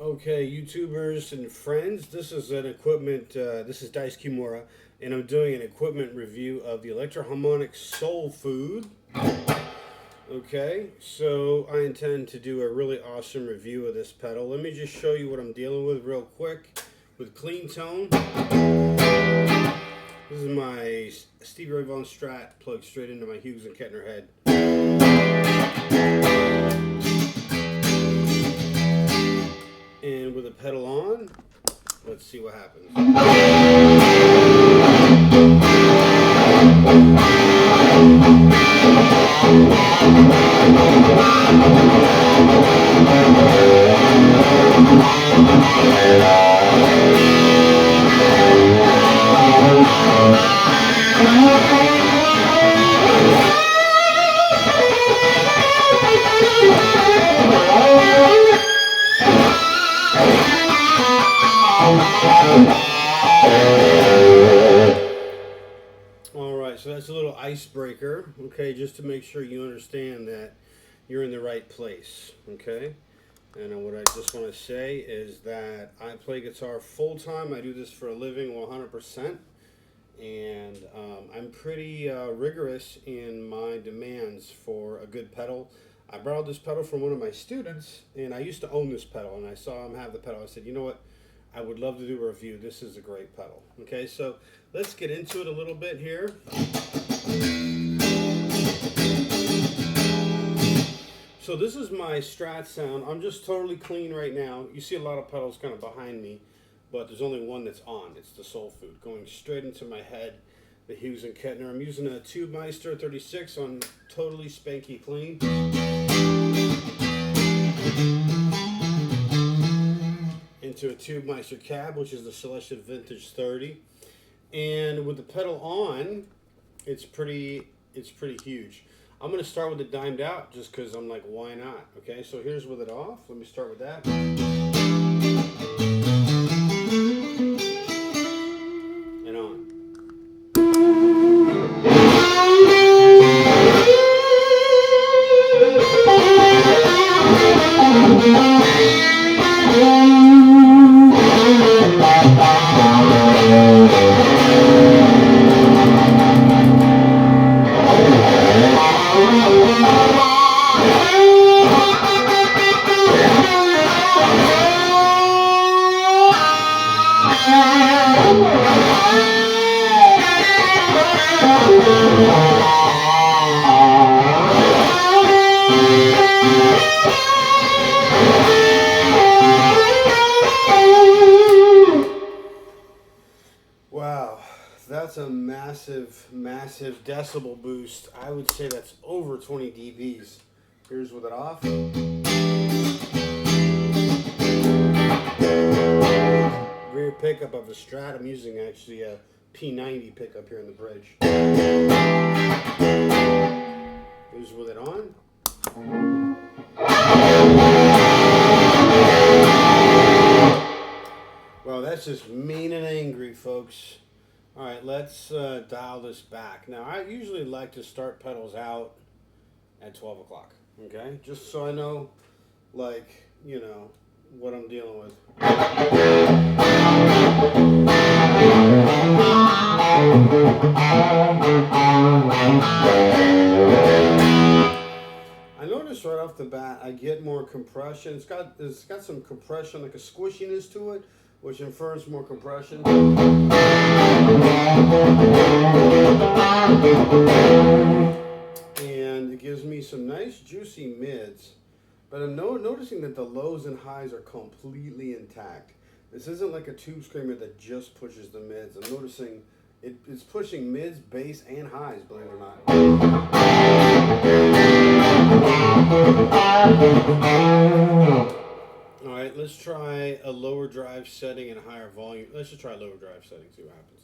Okay, YouTubers and friends, this is an equipment, this is Dyce Kimura, and I'm doing an equipment review of the Electro Harmonix Soul Food. Okay, so I intend to do a really awesome review of this pedal. Let me just show you what I'm dealing with real quick with clean tone. This is my Stevie Ray Vaughan Strat plugged straight into my Hughes and Kettner head. And with the pedal on, let's see what happens. Alright, so that's a little icebreaker, okay, just to make sure you understand that you're in the right place, okay? And what I just want to say is that I play guitar full time. I do this for a living 100%, and I'm pretty rigorous in my demands for a good pedal. I borrowed this pedal from one of my students, and I used to own this pedal, and I saw him have the pedal. I said, you know what? I would love to do a review. This is a great pedal. Okay, so let's get into it a little bit here. So this is my Strat sound. I'm just totally clean right now. You see a lot of pedals kind of behind me, but there's only one that's on. It's the Soul Food, going straight into my head, the Hughes and Kettner. I'm using a Tube Meister 36 on totally spanky clean. Into a Tube Meister cab, which is the Celestial Vintage 30. And with the pedal on, it's pretty huge. I'm going to start with it dimed out just because I'm like, why not? Okay, so here's with it off. Let me start with that. And on. Wow, that's a massive decibel boost. I would say that's over 20 dBs. Here's with it off. Rear pickup of the Strat. I'm using actually a P90 pickup here in the bridge. Here's with it on. Well, that's just mean and angry, folks. All right, let's dial this back. Now, I usually like to start pedals out at 12 o'clock, okay? Just so I know, like, you know, what I'm dealing with. I noticed right off the bat, I get more compression. It's got some compression, like a squishiness to it, which infers more compression. And it gives me some nice juicy mids, but I'm noticing that the lows and highs are completely intact. This isn't like a tube screamer that just pushes the mids. I'm noticing it's pushing mids, bass, and highs, believe it or not. Alright, let's try a lower drive setting and a higher volume. Let's just try lower drive setting, see what happens.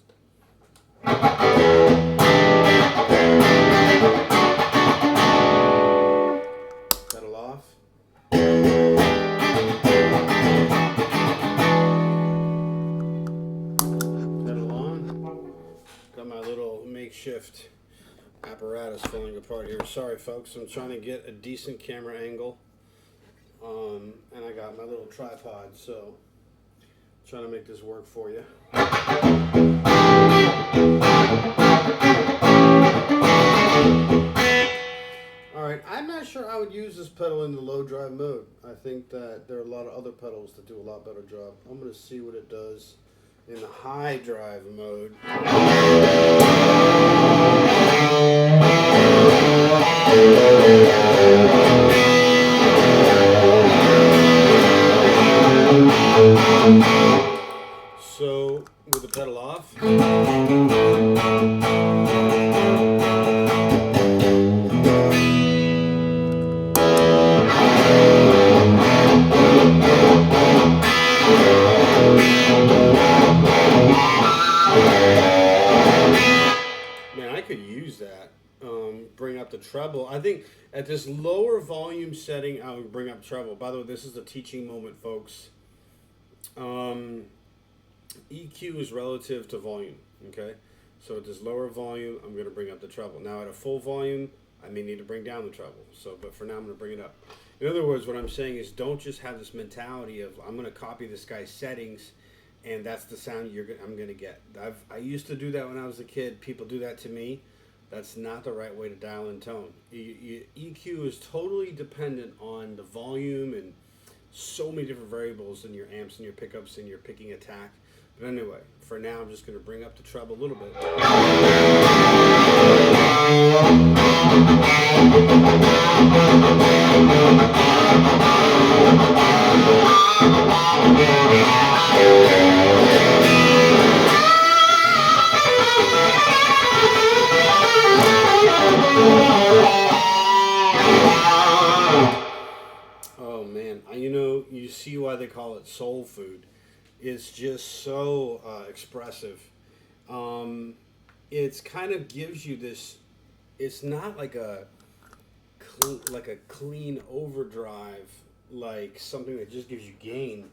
Pedal off. Pedal on. Got my little makeshift apparatus falling apart here. Sorry folks, I'm trying to get a decent camera angle. And I got forgot my little tripod, so I'm trying to make this work for you. Alright, I'm not sure I would use this pedal in the low drive mode. I think that there are a lot of other pedals that do a lot better job. I'm going to see what it does in the high drive mode. So, with the pedal off. Man, I could use that. Bring up the treble. I think at this lower volume setting, I would bring up treble. By the way, this is a teaching moment, folks. EQ is relative to volume, okay? So at this lower volume, I'm going to bring up the treble. Now at a full volume, I may need to bring down the treble. So, but for now, I'm going to bring it up. In other words, what I'm saying is don't just have this mentality of I'm going to copy this guy's settings and that's the sound I'm going to get. I used to do that when I was a kid. People do that to me. That's not the right way to dial in tone. EQ is totally dependent on the volume and so many different variables in your amps and your pickups and your picking attack. But anyway, for now, I'm just going to bring up the treble a little bit. Oh man, you see why they call it soul food. It's just so expressive. It's kind of gives you this. It's not like a clean overdrive, like something that just gives you gain.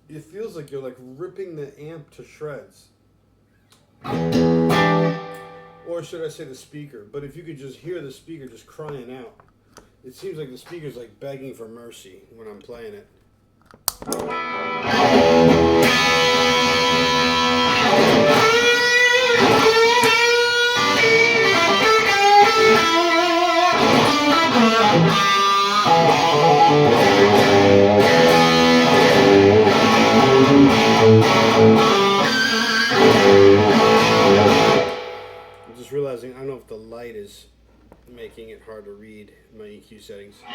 It feels like you're like ripping the amp to shreds. Or should I say the speaker? But if you could just hear the speaker just crying out. It seems like the speaker's like begging for mercy when I'm playing it. I'm just realizing I don't know if the light is making it hard to read my EQ settings. I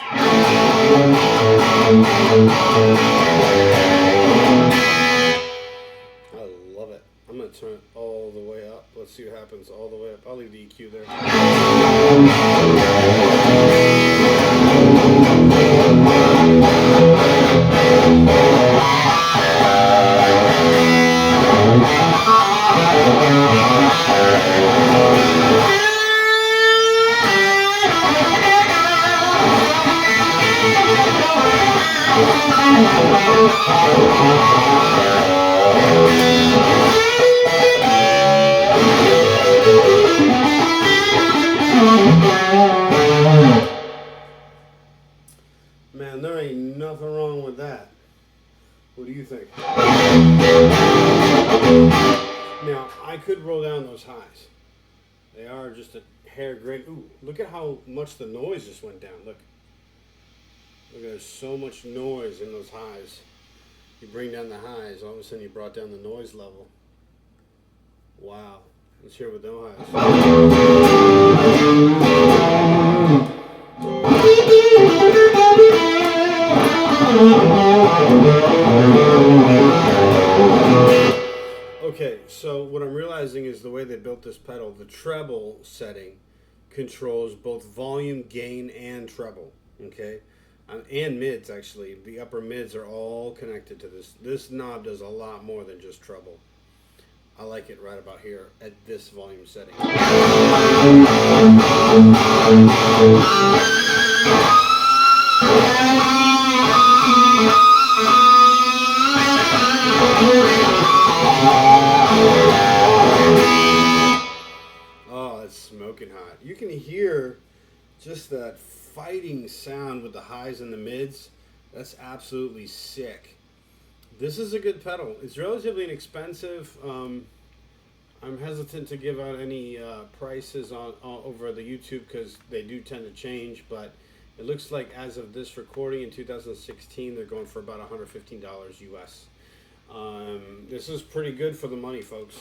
love it. I'm going to turn it all the way up. Let's see what happens all the way up. I'll leave the EQ there. Man, there ain't nothing wrong with that. What do you think? Now, I could roll down those highs. They are just a hair great. Ooh, look at how much the noise just went down. Look. Look, there's so much noise in those highs. You bring down the highs, all of a sudden you brought down the noise level. Wow. Let's hear it with no highs. Okay, so what I'm realizing is the way they built this pedal, the treble setting controls both volume, gain, and treble. Okay? And mids, actually. The upper mids are all connected to this. This knob does a lot more than just treble. I like it right about here at this volume setting. Oh, it's smoking hot. You can hear just that fighting sound with the highs and the mids. That's absolutely sick. This is a good pedal. It's relatively inexpensive. I'm hesitant to give out any prices on over the YouTube because they do tend to change, but it looks like as of this recording in 2016, they're going for about $115 US. This is pretty good for the money, folks.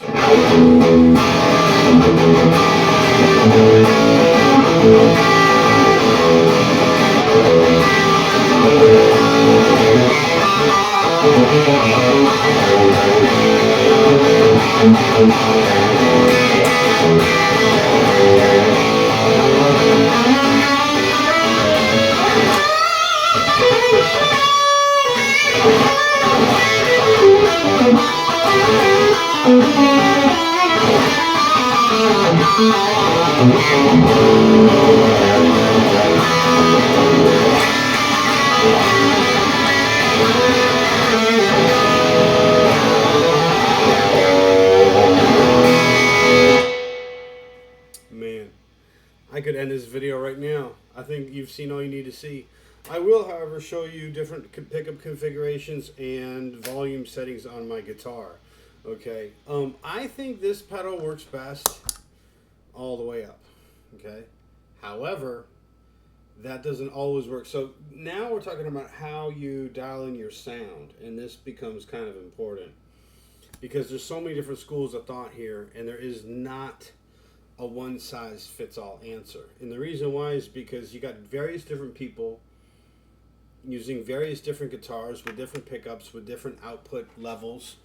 Man, I could end this video right now. I think you've seen all you need to see. I will, however, show you different pickup configurations and volume settings on my guitar. Okay, I think this pedal works best all the way up. Okay, however, that doesn't always work. So now we're talking about how you dial in your sound, and this becomes kind of important because there's so many different schools of thought here, and there is not a one-size-fits-all answer. And the reason why is because you got various different people using various different guitars with different pickups, with different output levels,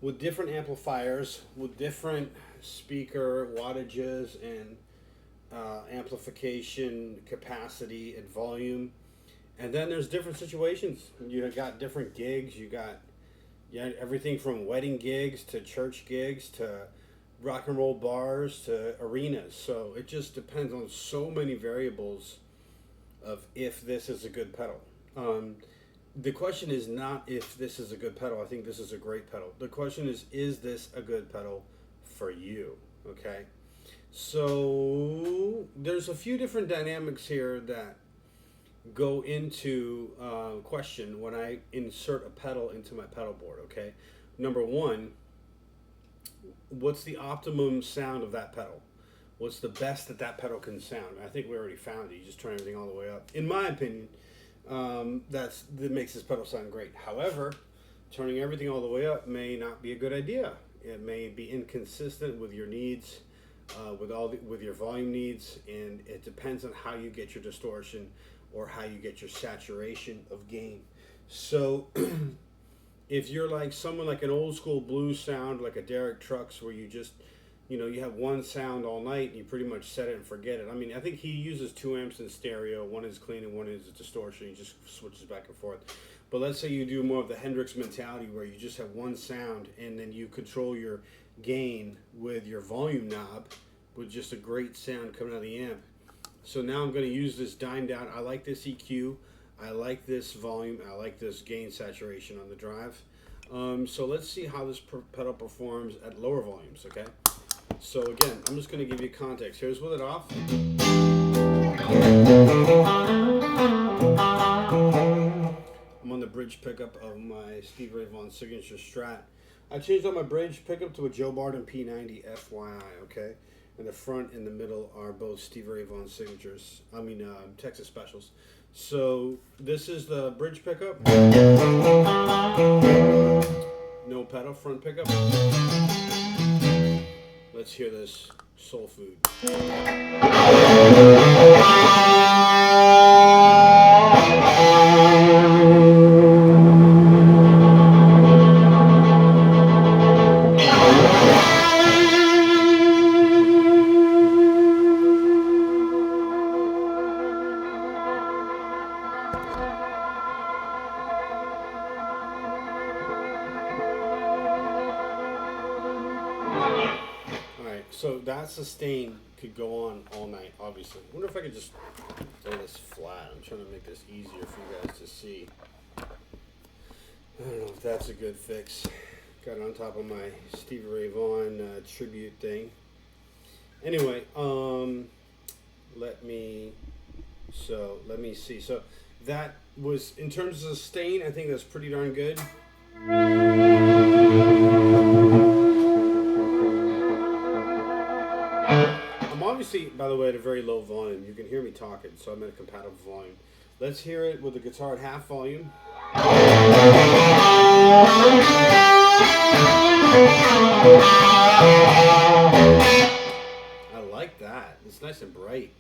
with different amplifiers, with different speaker wattages and amplification capacity and volume. And then there's different situations. You got different gigs. You got everything from wedding gigs to church gigs to rock and roll bars to arenas. So it just depends on so many variables of if this is a good pedal. The question is not if this is a good pedal. I think this is a great pedal. The question is this a good pedal for you? Okay. So there's a few different dynamics here that go into question when I insert a pedal into my pedal board. Okay. Number one, what's the optimum sound of that pedal? What's the best that pedal can sound? I think we already found it. You just turn everything all the way up. In my opinion, that makes this pedal sound great. However, turning everything all the way up may not be a good idea. It may be inconsistent with your needs, with your volume needs, and it depends on how you get your distortion or how you get your saturation of gain. So if you're like someone like an old school blues sound, like a Derek Trucks, where you just, you have one sound all night and you pretty much set it and forget it. I mean, I think he uses 2 amps in stereo. One is clean and one is distortion. He just switches back and forth. But let's say you do more of the Hendrix mentality where you just have one sound and then you control your gain with your volume knob with just a great sound coming out of the amp. So now I'm going to use this dime down. I like this EQ. I like this volume. I like this gain saturation on the drive. So let's see how this pedal performs at lower volumes, okay? So again, I'm just going to give you context. Here's with it off. I'm on the bridge pickup of my Stevie Ray Vaughan Signature Strat. I changed out my bridge pickup to a Joe Barton P90 FYI, okay? And the front and the middle are both Stevie Ray Vaughan Signatures. Texas Specials. So this is the bridge pickup. No pedal, front pickup. Let's hear this soul food. So that sustain could go on all night, obviously. I wonder if I could just lay this flat. I'm trying to make this easier for you guys to see. I don't know if that's a good fix. Got it on top of my Stevie Ray Vaughan tribute thing. Anyway, let me see. So that was, in terms of sustain, I think that's pretty darn good. I'm obviously, by the way, at a very low volume. You can hear me talking, so I'm at a compatible volume. Let's hear it with the guitar at half volume. I like that. It's nice and bright.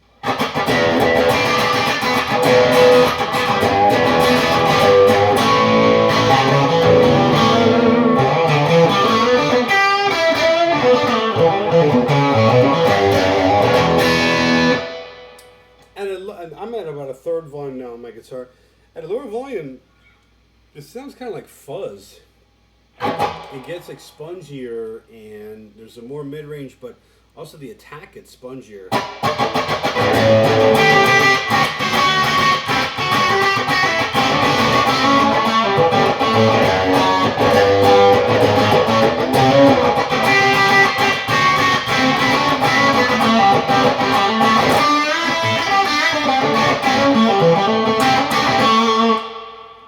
And I'm at about a third volume now on my guitar. At a lower volume, it sounds kind of like fuzz. It gets like spongier, and there's a more mid-range, but also the attack gets spongier.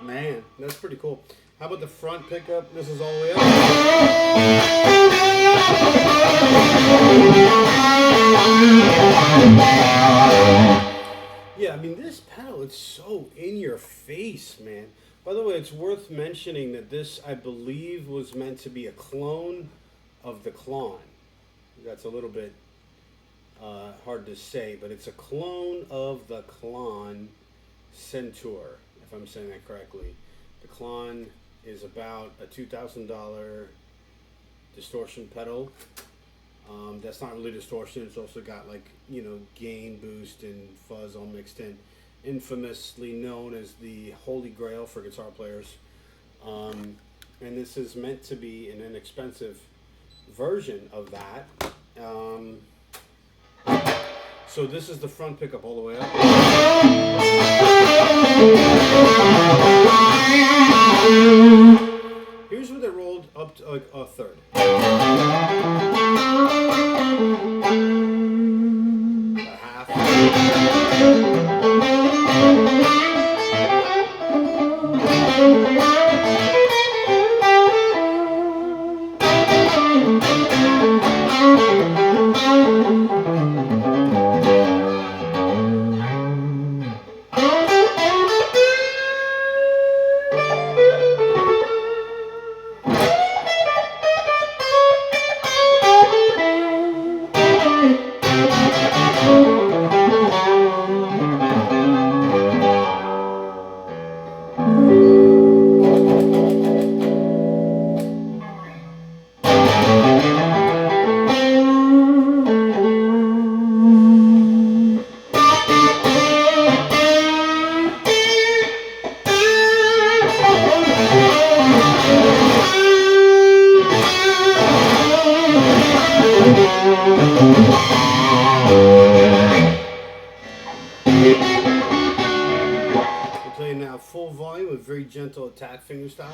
Man, that's pretty cool. How about the front pickup? This is all the way up. Yeah, I mean, this pedal, it's so in your face, man. By the way, it's worth mentioning that this, I believe, was meant to be a clone of the Klon. That's a little bit hard to say, but it's a clone of the Klon Centaur, if I'm saying that correctly. The Klon is about a $2,000 distortion pedal. That's not really distortion. It's also got, like, you know, gain, boost, and fuzz all mixed in. Infamously known as the holy grail for guitar players. And this is meant to be an inexpensive version of that. So this is the front pickup all the way up. Here's where they rolled up to like a third. A half. Now full volume with very gentle attack finger style.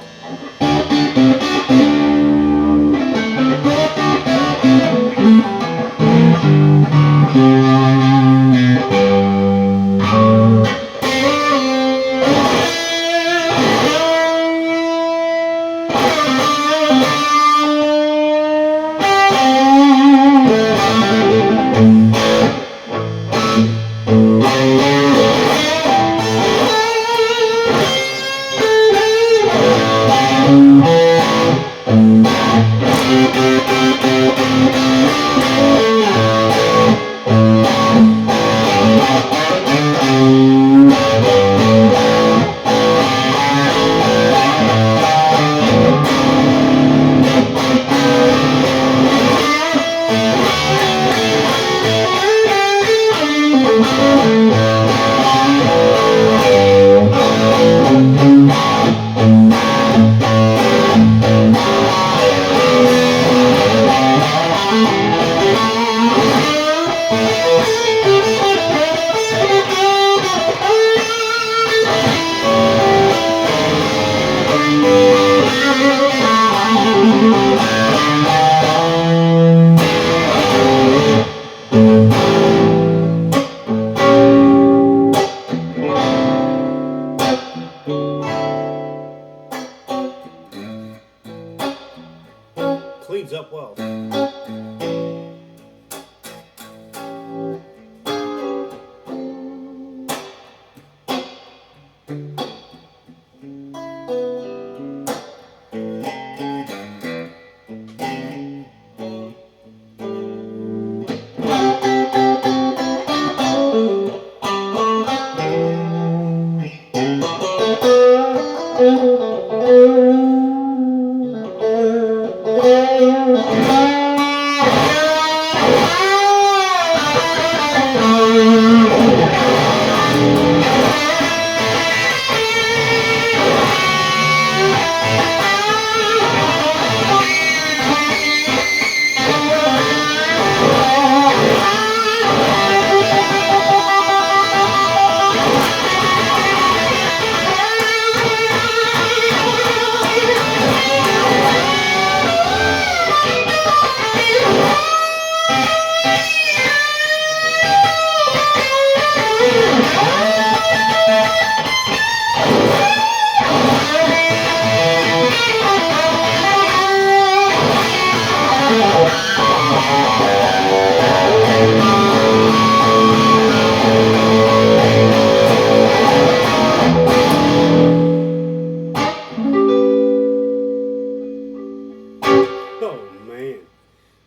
cleans up well.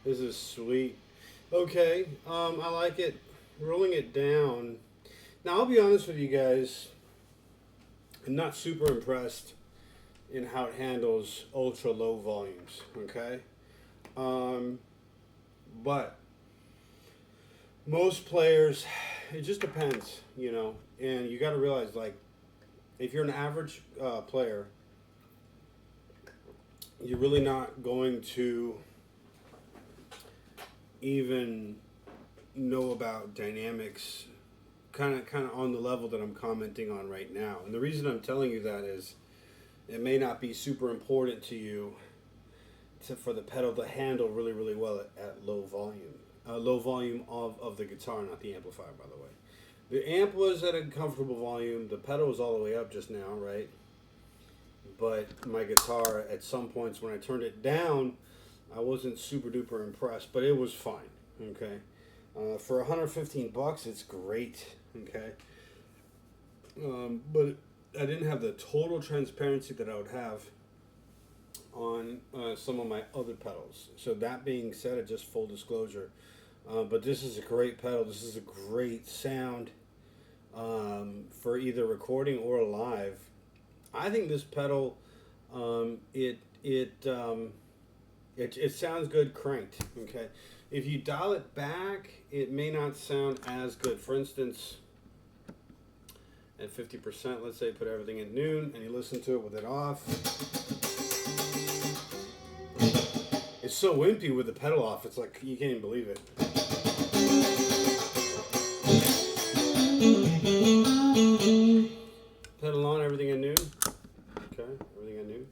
This is sweet. Okay, I like it. Rolling it down. Now, I'll be honest with you guys. I'm not super impressed in how it handles ultra low volumes. Okay, but most players, it just depends, you know. And you got to realize, like, if you're an average player, you're really not going to even know about dynamics kind of on the level that I'm commenting on right now. And the reason I'm telling you that is it may not be super important to you for the pedal to handle really, really well at low volume. Low volume of the guitar, not the amplifier, by the way. The amp was at a comfortable volume. The pedal was all the way up just now, right? But my guitar, at some points when I turned it down, I wasn't super duper impressed, but it was fine. Okay, for 115 bucks, it's great. Okay, but I didn't have the total transparency that I would have on some of my other pedals. So that being said, just full disclosure, but this is a great pedal. This is a great sound for either recording or live. I think this pedal, it sounds good cranked. Okay, if you dial it back, it may not sound as good. For instance, at 50%, let's say put everything at noon, and you listen to it with it off. It's so wimpy with the pedal off. It's like you can't even believe it. Pedal on, everything at noon. Okay, everything at noon.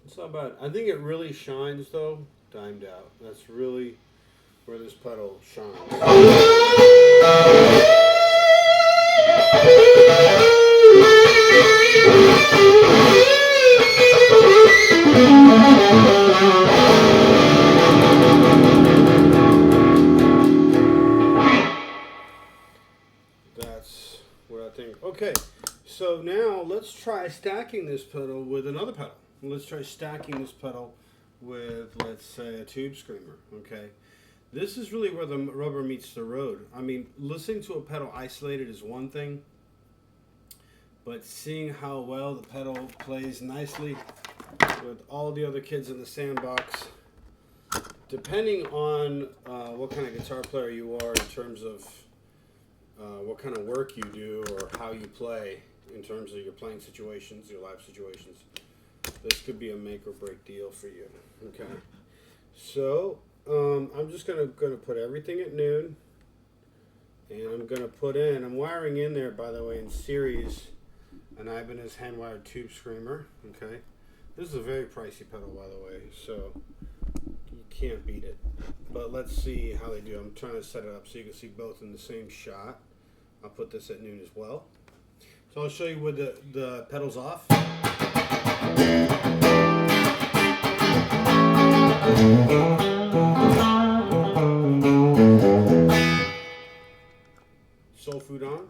It's not bad. I think it really shines though, dimed out. That's really where this pedal shines. That's what I think. Okay, so now let's try stacking this pedal with another pedal. Let's try stacking this pedal with, let's say, a tube screamer. Okay, this is really where the rubber meets the road. I mean, listening to a pedal isolated is one thing, but seeing how well the pedal plays nicely with all the other kids in the sandbox, depending on what kind of guitar player you are in terms of what kind of work you do or how you play in terms of your playing situations, your live situations, this could be a make or break deal for you. Okay, so I'm just gonna put everything at noon, and I'm gonna put in, I'm wiring in there, by the way, in series, an Ibanez hand-wired tube screamer. Okay, this is a very pricey pedal, by the way, so you can't beat it. But let's see how they do. I'm trying to set it up so you can see both in the same shot. I'll put this at noon as well. So I'll show you with the pedals off. Soul food on.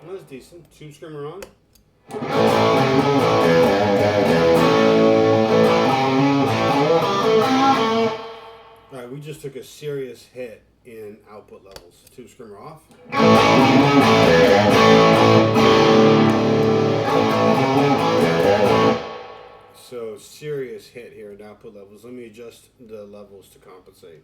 That's decent. Tube screamer on. Alright, we just took a serious hit in output levels. Tube screamer off. So serious hit here in output levels. Let me adjust the levels to compensate.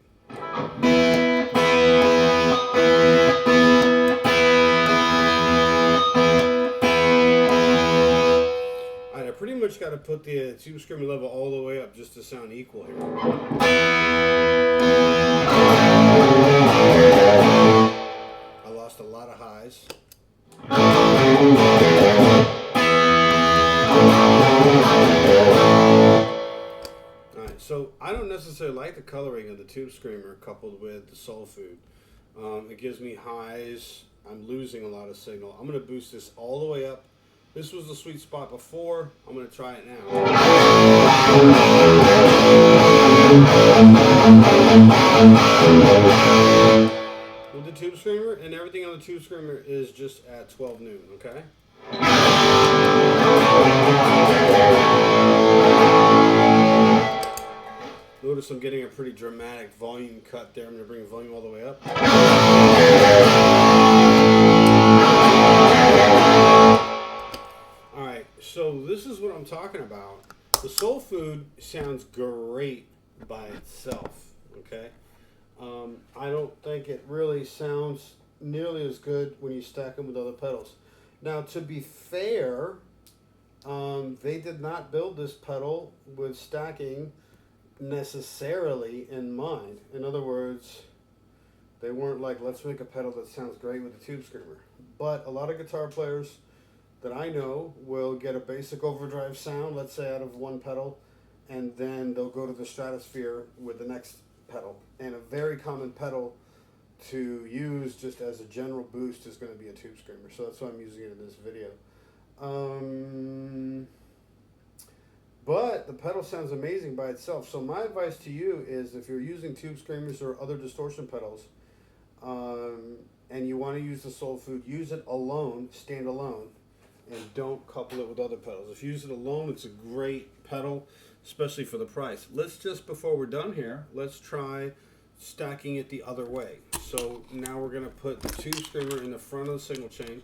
Alright, I pretty much got to put the tube screamer level all the way up just to sound equal here. I lost a lot of highs. Alright, so I don't necessarily like the coloring of the tube screamer coupled with the soul food. It gives me highs. I'm losing a lot of signal. I'm going to boost this all the way up. This was the sweet spot before. I'm going to try it now. With the tube screamer, and everything on the tube screamer is just at 12 noon, okay? Notice I'm getting a pretty dramatic volume cut there. I'm going to bring the volume all the way up. Alright, so this is what I'm talking about. The soul food sounds great by itself, okay? I don't think it really sounds nearly as good when you stack them with other pedals. Now, to be fair, they did not build this pedal with stacking necessarily in mind. In other words, they weren't like, let's make a pedal that sounds great with a tube screamer. But a lot of guitar players that I know will get a basic overdrive sound, let's say out of one pedal, and then they'll go to the stratosphere with the next pedal. And a very common pedal to use just as a general boost is going to be a tube screamer. So that's why I'm using it in this video. But the pedal sounds amazing by itself. So my advice to you is, if you're using tube screamers or other distortion pedals, and you want to use the soul food, use it alone, stand alone, and don't couple it with other pedals. If you use it alone, it's a great pedal, especially for the price. Let's just, before we're done here, let's try stacking it the other way. So now we're going to put the tube screamer in the front of the signal chain,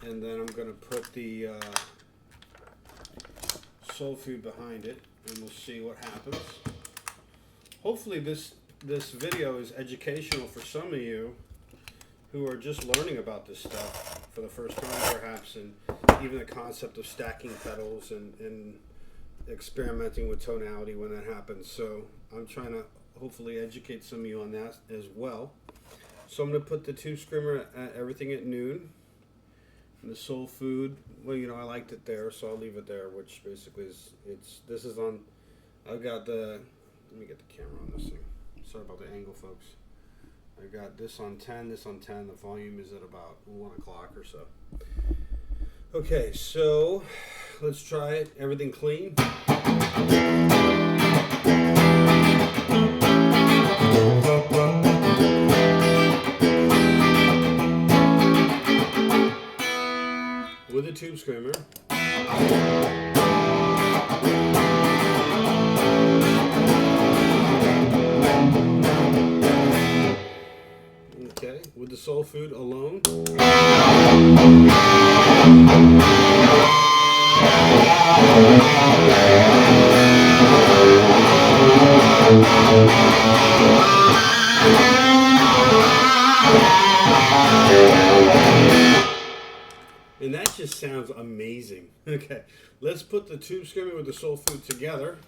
and then I'm going to put the soul food behind it, and we'll see what happens. Hopefully this video is educational for some of you who are just learning about this stuff for the first time, perhaps, and even the concept of stacking pedals and experimenting with tonality when that happens. So I'm trying to hopefully educate some of you on that as well. So I'm going to put the tube screamer at everything at noon. And the soul food, well, you know, I liked it there, so I'll leave it there, which basically is, this is on, I've got the, let me get the camera on this thing. Sorry about the angle, folks. I got this on 10, this on 10. The volume is at about 1 o'clock or so. Okay, so let's try it. Everything clean. With a tube screamer. Okay, with the soul food alone. And that just sounds amazing. Okay, let's put the tube screamer with the soul food together.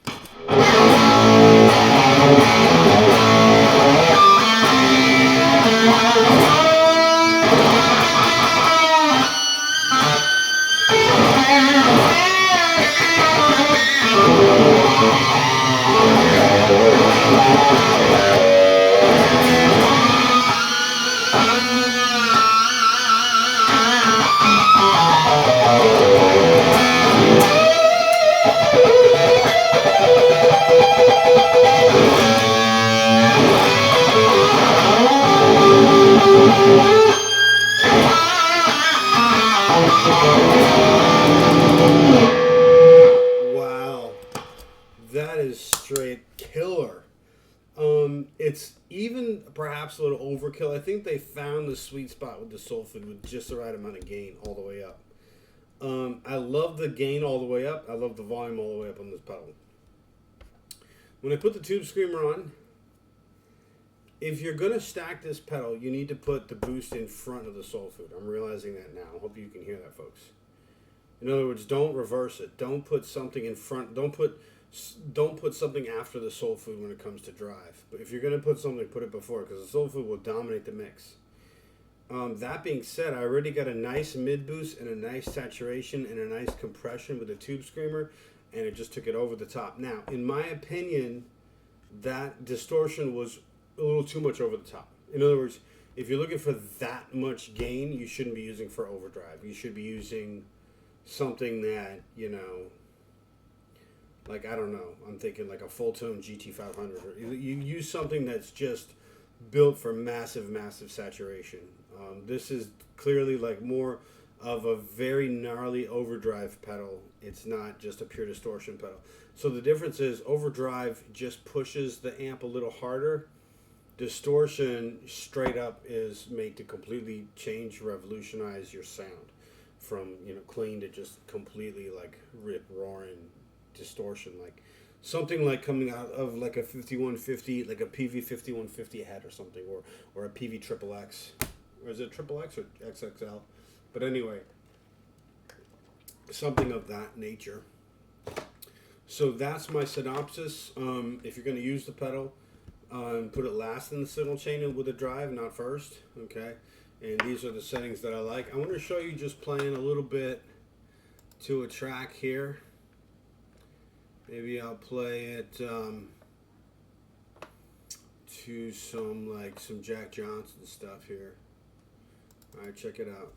Wow, that is straight killer. It's even perhaps a little overkill. I think they found the sweet spot with the soul food with just the right amount of gain all the way up. I love the gain all the way up. I love the volume all the way up on this pedal. When I put the tube screamer on, if you're going to stack this pedal, you need to put the boost in front of the soul food. I'm realizing that now. I hope you can hear that, folks. In other words, don't reverse it. Don't put something in front. Don't put something after the soul food when it comes to drive. But if you're going to put something, put it before, because the soul food will dominate the mix. That being said, I already got a nice mid boost and a nice saturation and a nice compression with the tube screamer, and it just took it over the top. Now, in my opinion, that distortion was a little too much over the top. In other words, if you're looking for that much gain, you shouldn't be using for overdrive. You should be using something that, you know, like, I don't know, I'm thinking like a full tone GT500. Or you use something that's just built for massive, massive saturation. This is clearly like more of a very gnarly overdrive pedal. It's not just a pure distortion pedal. So the difference is overdrive just pushes the amp a little harder. Distortion straight up is made to completely change, revolutionize your sound from, you know, clean to just completely like rip roaring distortion, like something like coming out of like a 5150, like a PV 5150 head or something, or a PV triple X, or is it triple X or XXL? But anyway, something of that nature. So that's my synopsis. If you're going to use the pedal, put it last in the signal chain with a drive, not first. Okay, and these are the settings that I like. I want to show you just playing a little bit to a track here. Maybe I'll play it to some Jack Johnson stuff here. All right, check it out.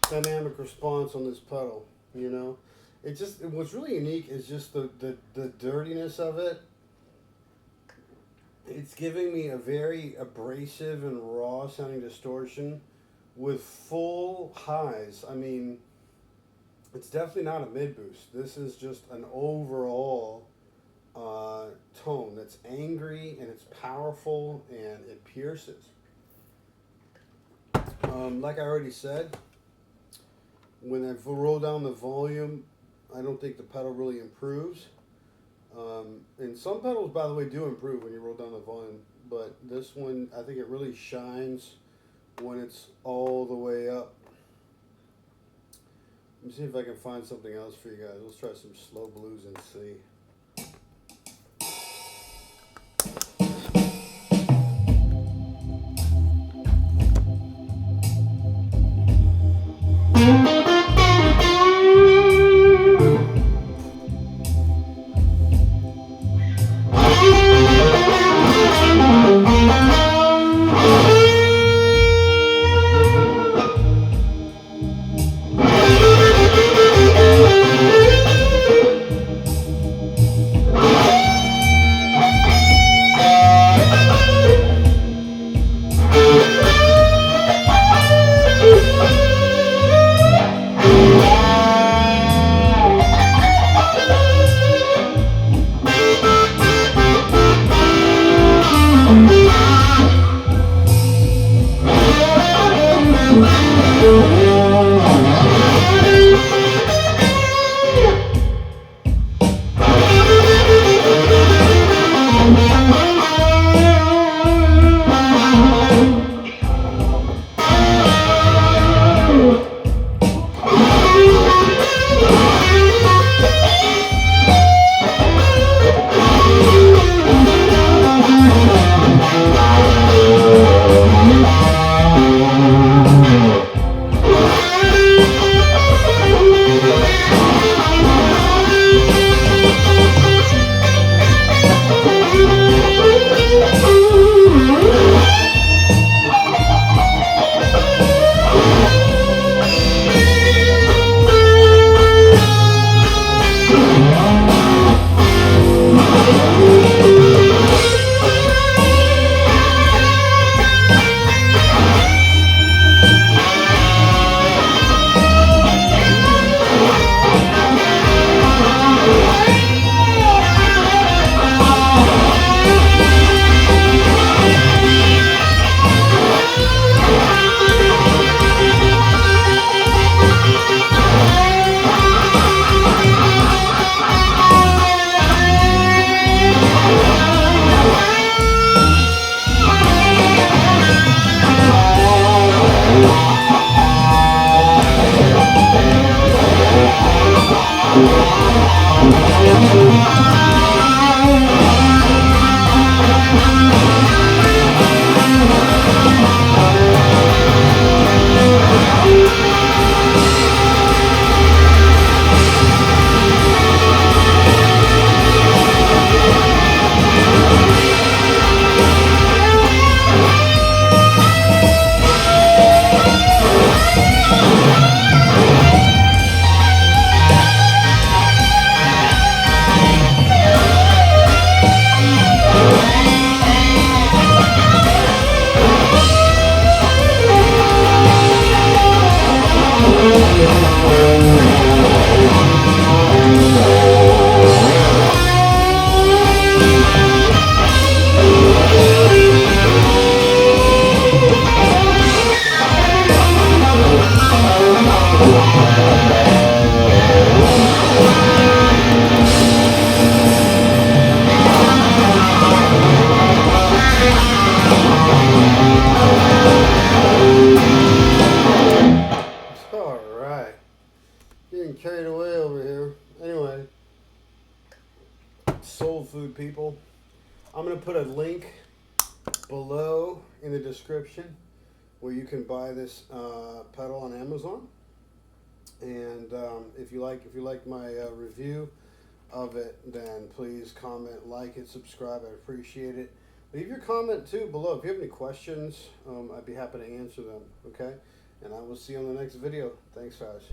Dynamic response on this pedal, you know. It just, what's really unique is just the dirtiness of it. It's giving me a very abrasive and raw sounding distortion with full highs. I mean, it's definitely not a mid boost. This is just an overall tone that's angry and it's powerful and it pierces. Like I already said, when I roll down the volume, I don't think the pedal really improves. And some pedals, by the way, do improve when you roll down the volume, but this one, I think it really shines when it's all the way up. Let me see if I can find something else for you guys. Let's try some slow blues and see. Getting carried away over here. Anyway, soul food people. I'm going to put a link below in the description where you can buy this pedal on Amazon. And if you like my review of it, then please comment, like it, subscribe. I appreciate it. Leave your comment too below. If you have any questions, I'd be happy to answer them. Okay, and I will see you on the next video. Thanks, guys.